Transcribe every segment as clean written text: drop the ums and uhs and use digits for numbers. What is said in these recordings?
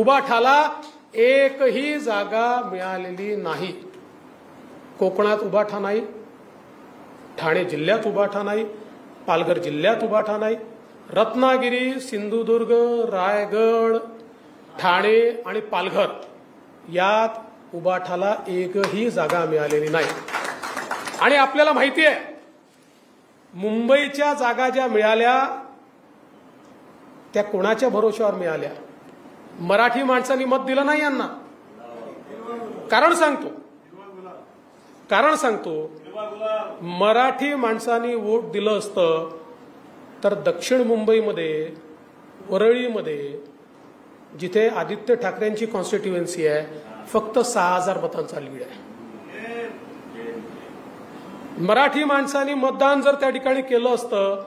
उबाठाला एकही जागा मिळालेली नाही. कोकणात उबाठा नाही, ठाणे जिल्ह्यात उबाठा नाही, पालघर जिल्ह्यात उबाठा नाही, रत्नागिरी, सिंधुदुर्ग, रायगड, ठाणे आणि पालघर यात उबाठाला एकही जागा मिळालेली नाही. आणि आपल्याला माहिती आहे मुंबईच्या जागा ज्या मिळाल्या त्या कोणाच्या भरोश्यावर मिळाल्या? मराठी माणसांनी मत दिलं नाही यांना. कारण सांगतो मराठी माणसांनी वोट दिलं असतं तर दक्षिण मुंबईमध्ये, वरळीमध्ये, जिथे आदित्य ठाकरेंची कॉन्स्टिट्युएन्सी आहे, फक्त 6,000 मतांचा लीड आहे. मराठी माणसांनी मतदान जर त्या ठिकाणी केलं असतं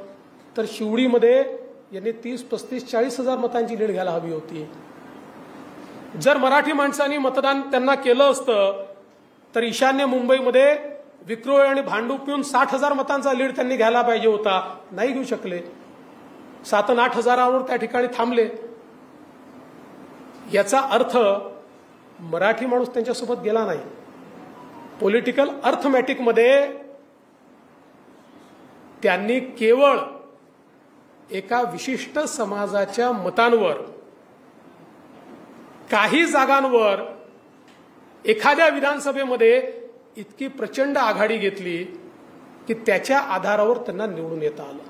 तर शिवडीमध्ये यांनी 30, 35, 40,000 मतांची लीड घ्यायला हवी होती. जर मराठी माणसांनी मतदान त्यांना केलं असतं तर ईशान्य मुंबईमध्ये विक्रोळी आणि भांडूप पिऊन 60,000 मतांचा लीड त्यांनी घ्यायला पाहिजे होता. नाही घेऊ शकले. 7 आणि 8,000वर त्या ठिकाणी थांबले. याचा अर्थ मराठी माणूस त्यांच्यासोबत गेला नाही. पॉलिटिकल अर्थमॅटिकमध्ये त्यांनी केवळ एका विशिष्ट समाजाच्या मतांवर, काही जागांवर एखाद्या विधानसभेमध्ये इतकी प्रचंड आघाडी घेतली की त्याच्या आधारावर त्यांना निवडून येता आलं.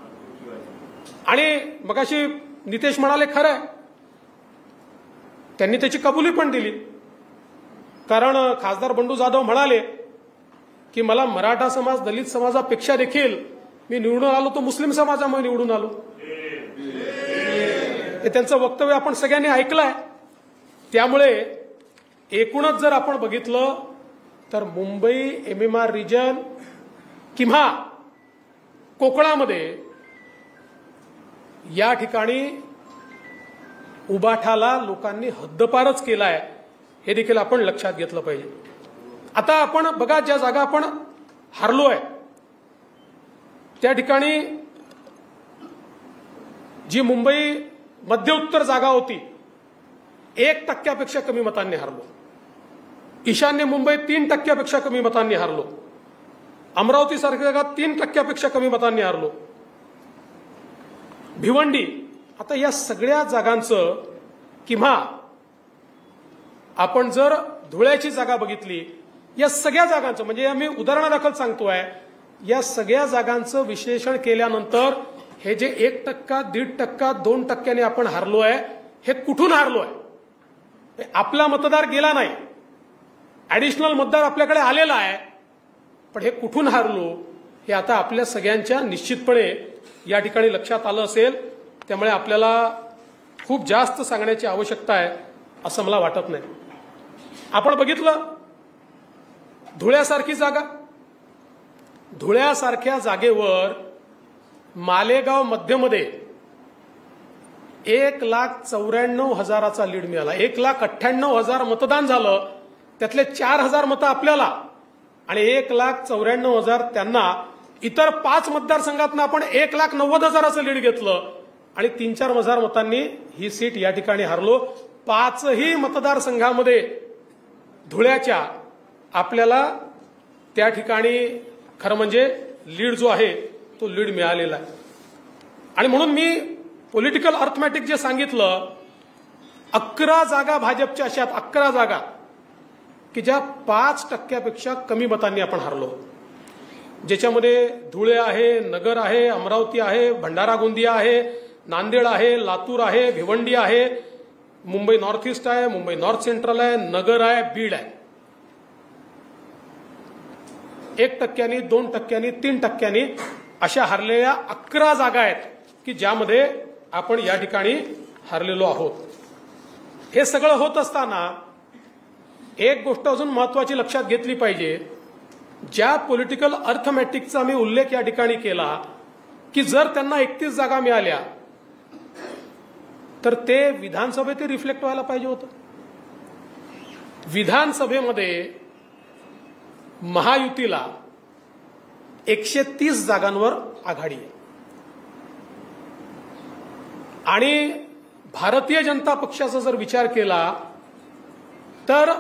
आणि मगाशी नितेश म्हणाले खरं आहे, त्यांनी त्याची कबुली पण दिली. कारण खासदार बंडू जाधव म्हणाले की मला मराठा समाज, दलित समाजापेक्षा देखील मी निवडून आलो तो मुस्लिम समाजामुळे निवडून आलो. हे त्यांचं वक्तव्य आपण सगळ्यांनी ऐकलंय. त्यामुळे एकूणच जर आपण बघितलं तर मुंबई MMR रिजन किंवा कोकणामध्ये या ठिकाणी उबाठाला लोकांनी हद्दपारच केलाय, हे देखील आपण लक्षात घेतलं पाहिजे. आता आपण बघा, ज्या जागा आपण हारलोय त्या ठिकाणी जी मुंबई मध्य उत्तर जागा होती 1% कमी मतांनी हारलो. ईशान्य मुंबई 3% कमी मतांनी हारलो. अमरावती सारख्या जागा 3% कमी मतांनी हारलो. भिवंडी, आता या सगळ्या जागांचं किंवा आपण जर धुळ्याची जागा बघितली, या सगळ्या जागांचं, म्हणजे मी उदाहरणादाखल सांगतोय, या सगळ्या जागांचं विश्लेषण केल्यानंतर हे जे 1%, 1.5%, 2% आपण हारलोय, हे कुठून हारलोय? आपला मतदार गेला नाही, ऍडिशनल मतदार आपल्याकडे आलेला आहे, पण हे कुठून हारलो हे आता आपल्या सगळ्यांच्या निश्चितपणे या ठिकाणी लक्षात आलं असेल. त्यामुळे आपल्याला खूप जास्त सांगण्याची आवश्यकता आहे असं मला वाटत नाही. आपण बघितलं धुळ्यासारखी जागा, धुळ्यासारख्या जागेवर मालेगाव मध्यमध्ये 1,94,000चा लीड मिळाला. 1,98,000 मतदान झालं, त्यातले 4,000 मतं आपल्याला आणि 1,94,000 त्यांना. इतर 5 मतदारसंघातनं आपण 1,90,000चं लीड घेतलं आणि 3-4,000 मतांनी ही सीट या ठिकाणी हारलो. 5ही मतदारसंघामध्ये धुळ्याच्या आपल्याला त्या ठिकाणी खरं म्हणजे लीड जो आहे तो लीड मिळालेला आहे. आणि म्हणून मी पॉलिटिकल अर्थमॅटिक जे सांगितलं, 11 जागा भाजपच्या अशात 11 जागा की ज्या 5% कमी मतांनी आपण हारलो, ज्याच्यामध्ये धुळे आहे, नगर आहे, अमरावती आहे, भंडारा गोंदिया आहे, नांदेड आहे, लातूर आहे, भिवंडी आहे, मुंबई नॉर्थ ईस्ट आहे, मुंबई नॉर्थ सेंट्रल आहे, नगर आहे, बीड आहे. 1%, 2%, 3% अशा हरलेल्या 11 जागा आहेत की ज्यामध्ये आपण या ठिकाणी हरलेलो आहोत. हे सगळं होत असताना एक गोष्ट अजून महत्वाची लक्षात घेतली पाहिजे. ज्या पॉलिटिकल अर्थमॅटिकचा मी उल्लेख या ठिकाणी केला की जर त्यांना 31 जागा मिळाल्या तर ते विधानसभेत रिफ्लेक्ट व्हायला पाहिजे होतं. विधानसभेमध्ये महायुतीला 130 जागांवर आघाडी आहे आणि भारतीय जनता पक्षाचा जर विचार केला तर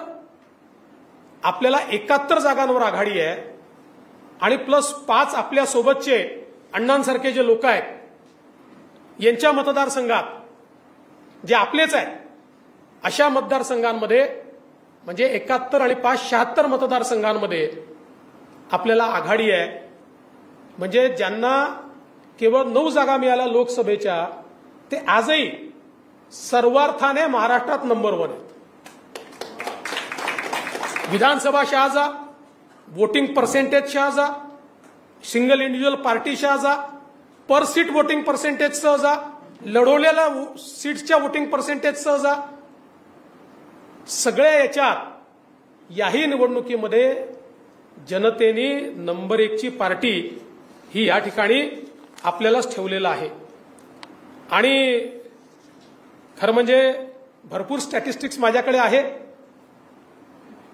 आपल्याला 71 जागांवर आघाडी आहे आणि प्लस 5 आपल्या सोबतचे अण्णांसारखे जे लोक आहेत यांच्या मतदारसंघात जे आपलेच आहेत अशा मतदारसंघांमध्ये म्हणजे 71 आणि 5 76 मतदारसंघांमध्ये आपल्याला आघाडी आहे. म्हणजे ज्यांना केवळ 9 जागा मिळाल्या लोकसभेच्या ते आजही सर्वार्थाने महाराष्ट्रात नंबर 1 आहेत. विधानसभा शहाजा, वोटिंग पर्सेंटेज शहाजा, सिंगल इंडिव्हिज्युअल पार्टी शहाजा, पर सीट वोटिंग पर्सेंटेज सहजा, लढवलेल्या सीट्सच्या वोटिंग पर्सेंटेज सहजा, सगळ्या याच्यात याही निवडणुकीमध्ये जनतेने नंबर 1 ची पार्टी ही या ठिकाणी आपल्यालाच ठेवलेलं आहे. आणि खरं म्हणजे भरपूर स्टॅटिस्टिक्स माझ्याकडे आहे,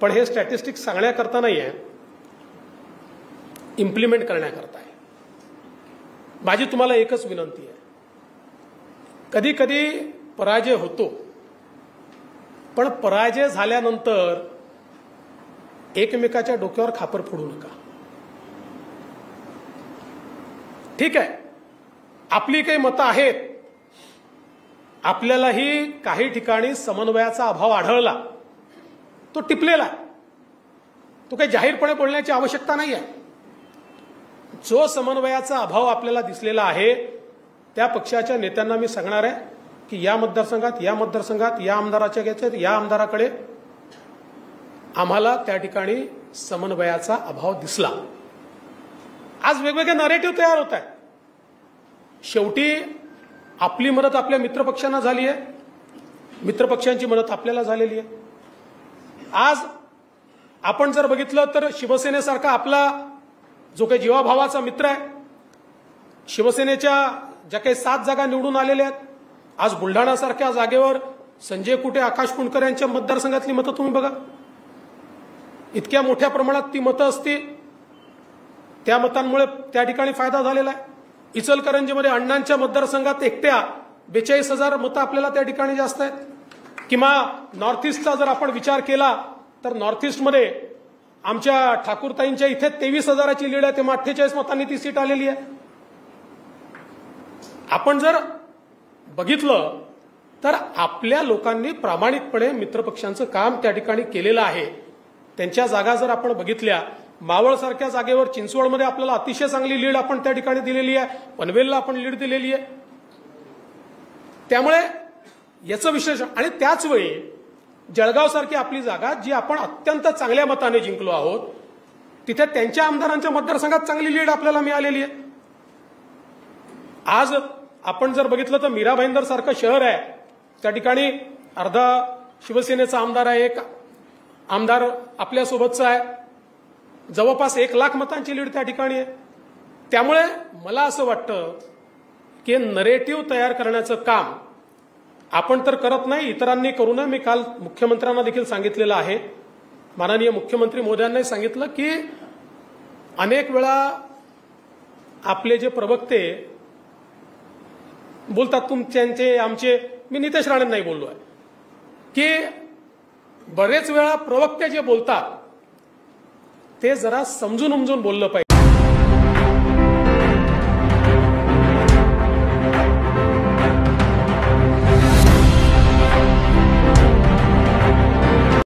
पण हे स्टॅटिस्टिक्स सांगण्याकरता नाही आहे, इम्प्लिमेंट करण्याकरता आहे. माझी तुम्हाला एकच विनंती आहे, कधी कधी पराजय होतो, पण पराजय झाल्यानंतर एकमेकाच्या डोक्यावर खापर फोडू नका. ठीक आहे, आपली काही मतं आहेत, आपल्यालाही काही ठिकाणी समन्वयाचा अभाव आढळला, तो टिपलेला आहे, तो काही जाहीरपणे बोलण्याची आवश्यकता नाही आहे. जो समन्वयाचा अभाव आपल्याला दिसलेला आहे त्या पक्षाच्या नेत्यांना मी सांगणार आहे की या मतदारसंघात या आमदाराच्या घ्यायच्यात या आमदाराकडे आम्हाला त्या ठिकाणी समन्वयाचा अभाव दिसला. आज वेगवेगळे नरेटिव्ह तयार होत आहेत. शेवटी आपली मदत आपल्या मित्रपक्षांना झाली आहे, मित्रपक्षांची मदत आपल्याला झालेली आहे. आज आपण जर बघितलं तर शिवसेनेसारखा आपला जो काही जीवाभावाचा मित्र आहे, शिवसेनेच्या ज्या काही 7 जागा निवडून आलेल्या आहेत, आज बुलढाणासारख्या जागेवर संजय कुटे, आकाश कुंडकर यांच्या मतदारसंघातली मतं तुम्ही बघा, इतक्या मोठ्या प्रमाणात ती मतं असतील, त्या मतांमुळे त्या ठिकाणी फायदा झालेला आहे. इचलकरंजीमध्ये अण्णांच्या मतदारसंघात एकट्या 42,000 मतं आपल्याला त्या ठिकाणी जास्त आहेत. किंवा नॉर्थ ईस्टचा जर आपण विचार केला तर नॉर्थ ईस्टमध्ये आमच्या ठाकूरताईंच्या इथे 23,000ची लीड आहे, तेव्हा 48 मतांनी ती सीट आलेली आहे. आपण जर बघितलं तर आपल्या लोकांनी प्रामाणिकपणे मित्रपक्षांचं काम त्या ठिकाणी केलेलं आहे. त्यांच्या जागा जर आपण बघितल्या, मावळसारख्या जागेवर चिंचवडमध्ये आपल्याला अतिशय चांगली लीड आपण त्या ठिकाणी दिलेली आहे, पनवेलला आपण लीड दिलेली आहे. त्यामुळे याचं विश्लेषण, आणि त्याच वेळी जळगावसारखी आपली जागा जी आपण अत्यंत चांगल्या मताने जिंकलो आहोत, तिथे त्यांच्या आमदारांच्या मतदारसंघात चांगली लीड आपल्याला मिळालेली आहे. आज आपण जर बघितलं तर मीरा भाईंदर सारखं शहर आहे, त्या ठिकाणी अर्धा शिवसेनेचा आमदार आहे, एक आमदार आपल्यासोबतचा आहे, जवळपास 1 लाख मतांची लीड त्या ठिकाणी आहे. त्यामुळे मला असं वाटतं की नरेटिव्ह तयार करण्याचं काम आपण तर करत नाही, इतरांनी करू नये. मी काल मुख्यमंत्र्यांना देखील सांगितलेलं आहे, माननीय मुख्यमंत्री महोदयांनी सांगितलं की अनेक वेळा आपले जे प्रवक्ते बोलतात, तुमचे आमचे, मी नितेश राणेंनाही बोललो आहे की बरेच वेळा प्रवक्ते जे बोलतात ते जरा समजून उमजून बोललं पाहिजे.